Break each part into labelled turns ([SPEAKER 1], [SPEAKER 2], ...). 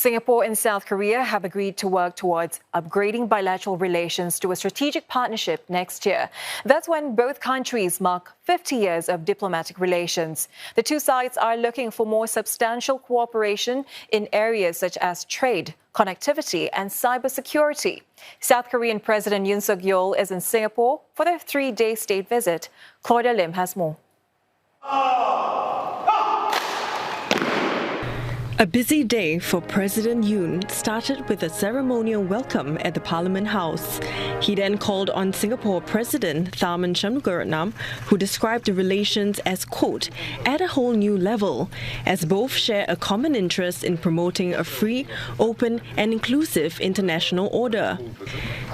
[SPEAKER 1] Singapore and South Korea have agreed to work towards upgrading bilateral relations to a strategic partnership next year. That's when both countries mark 50 years of diplomatic relations. The two sides are looking for more substantial cooperation in areas such as trade, connectivity and cybersecurity. South Korean President Yoon Suk-yeol is in Singapore for their 3-day state visit. Claudia Lim has more.
[SPEAKER 2] A busy day for President Yoon started with a ceremonial welcome at the Parliament House. He then called on Singapore President Tharman Shanmugaratnam, who described the relations as, quote, at a whole new level, as both share a common interest in promoting a free, open and inclusive international order.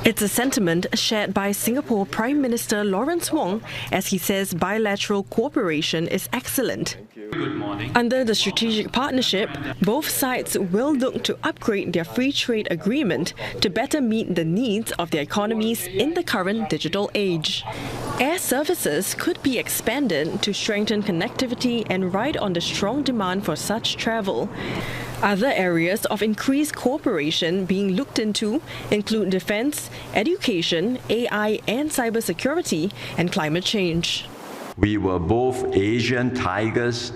[SPEAKER 2] It's a sentiment shared by Singapore Prime Minister Lawrence Wong, as he says bilateral cooperation is excellent. Under the strategic partnership, both sides will look to upgrade their free trade agreement to better meet the needs of their economies in the current digital age. Air services could be expanded to strengthen connectivity and ride on the strong demand for such travel. Other areas of increased cooperation being looked into include defense, education, AI and cybersecurity, and climate change.
[SPEAKER 3] We were both Asian tigers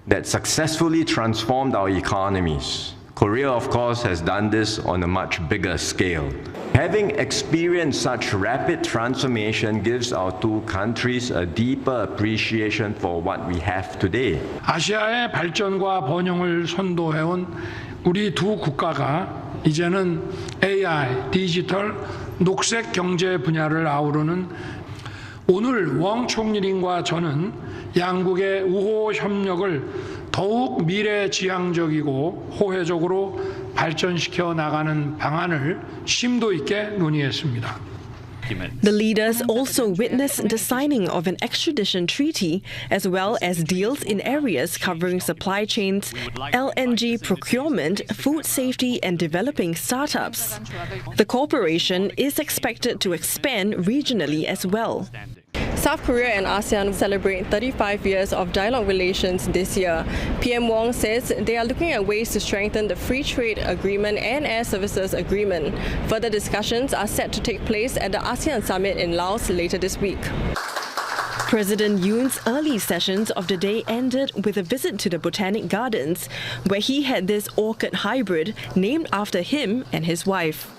[SPEAKER 3] that successfully transformed our economies. Korea, of course, has done this on a much bigger scale. Having experienced such rapid transformation gives our two countries a deeper appreciation for what we have today.
[SPEAKER 4] 아시아의 발전과 번영을 선도해온 우리 두 국가가 이제는 AI, 디지털, 녹색 경제 분야를 아우르는 오늘 왕 총리님과 저는 양국의 우호 협력을 더욱 미래지향적이고 호혜적으로 발전시켜 나가는 방안을 심도 있게 논의했습니다.
[SPEAKER 2] The leaders also witnessed the signing of an extradition treaty, as well as deals in areas covering supply chains, LNG procurement, food safety and developing startups. The cooperation is expected to expand regionally as well.
[SPEAKER 5] South Korea and ASEAN celebrate 35 years of dialogue relations this year. PM Wong says they are looking at ways to strengthen the free trade agreement and air services agreement. Further discussions are set to take place at the ASEAN summit in Laos later this week.
[SPEAKER 2] President Yoon's early sessions of the day ended with a visit to the Botanic Gardens, where he had this orchid hybrid named after him and his wife.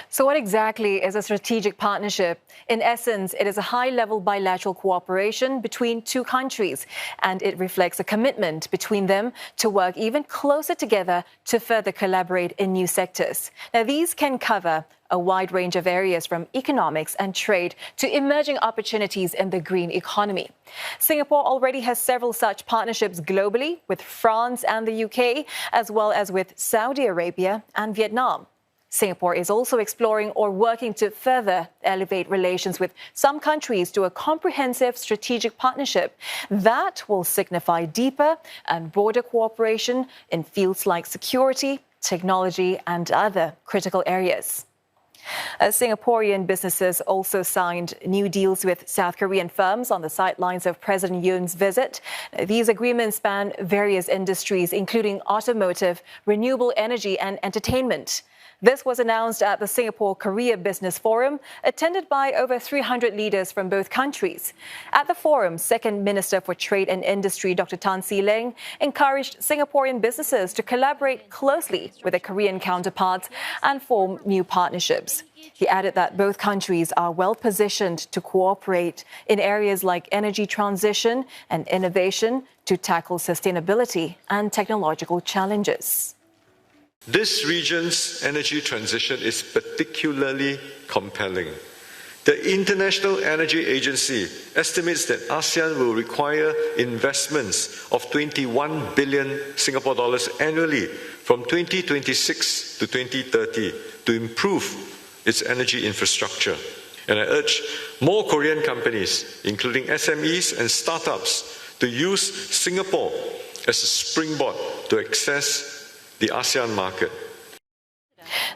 [SPEAKER 1] So what exactly is a strategic partnership? In essence, it is a high-level bilateral cooperation between two countries, and it reflects a commitment between them to work even closer together to further collaborate in new sectors. Now, these can cover a wide range of areas from economics and trade to emerging opportunities in the green economy. Singapore already has several such partnerships globally with France and the UK, as well as with Saudi Arabia and Vietnam. Singapore is also exploring or working to further elevate relations with some countries to a comprehensive strategic partnership that will signify deeper and broader cooperation in fields like security, technology and other critical areas. Singaporean businesses also signed new deals with South Korean firms on the sidelines of President Yoon's visit. These agreements span various industries, including automotive, renewable energy and entertainment. This was announced at the Singapore-Korea Business Forum, attended by over 300 leaders from both countries. At the forum, Second Minister for Trade and Industry Dr. Tan See Leng encouraged Singaporean businesses to collaborate closely with their Korean counterparts and form new partnerships. He added that both countries are well positioned to cooperate in areas like energy transition and innovation to tackle sustainability and technological challenges.
[SPEAKER 6] This region's energy transition is particularly compelling. The International Energy Agency estimates that ASEAN will require investments of 21 billion Singapore dollars annually from 2026 to 2030 to improve its energy infrastructure. And I urge more Korean companies, including SMEs and startups, to use Singapore as a springboard to access the ASEAN market.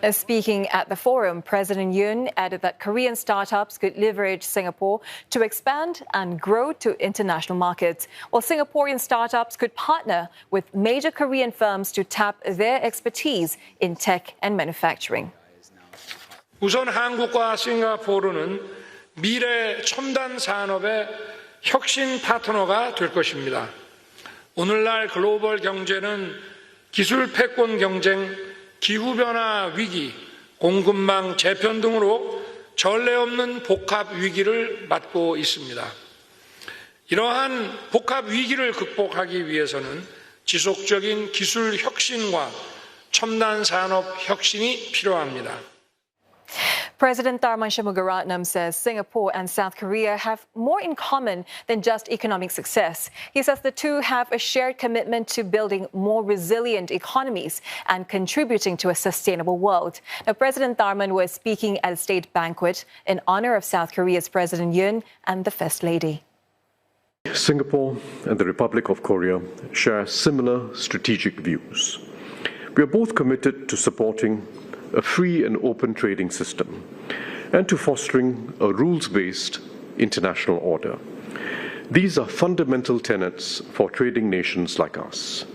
[SPEAKER 1] Now, speaking at the forum, President Yoon added that Korean startups could leverage Singapore to expand and grow to international markets, while Singaporean startups could partner with major Korean firms to tap their expertise in tech and manufacturing.
[SPEAKER 4] 우선 한국과 싱가포르는 미래 첨단 산업의 혁신 파트너가 될 것입니다. 오늘날 글로벌 경제는 기술 패권 경쟁, 기후변화 위기, 공급망 재편 등으로 전례 없는 복합 위기를 맞고 있습니다. 이러한 복합 위기를 극복하기 위해서는 지속적인 기술 혁신과 첨단 산업 혁신이 필요합니다.
[SPEAKER 1] President Tharman Shanmugaratnam says Singapore and South Korea have more in common than just economic success. He says the two have a shared commitment to building more resilient economies and contributing to a sustainable world. Now, President Tharman was speaking at a state banquet in honor of South Korea's President Yoon and the First Lady.
[SPEAKER 7] Singapore and the Republic of Korea share similar strategic views. We are both committed to supporting a free and open trading system and to fostering a rules-based international order. These are fundamental tenets for trading nations like us.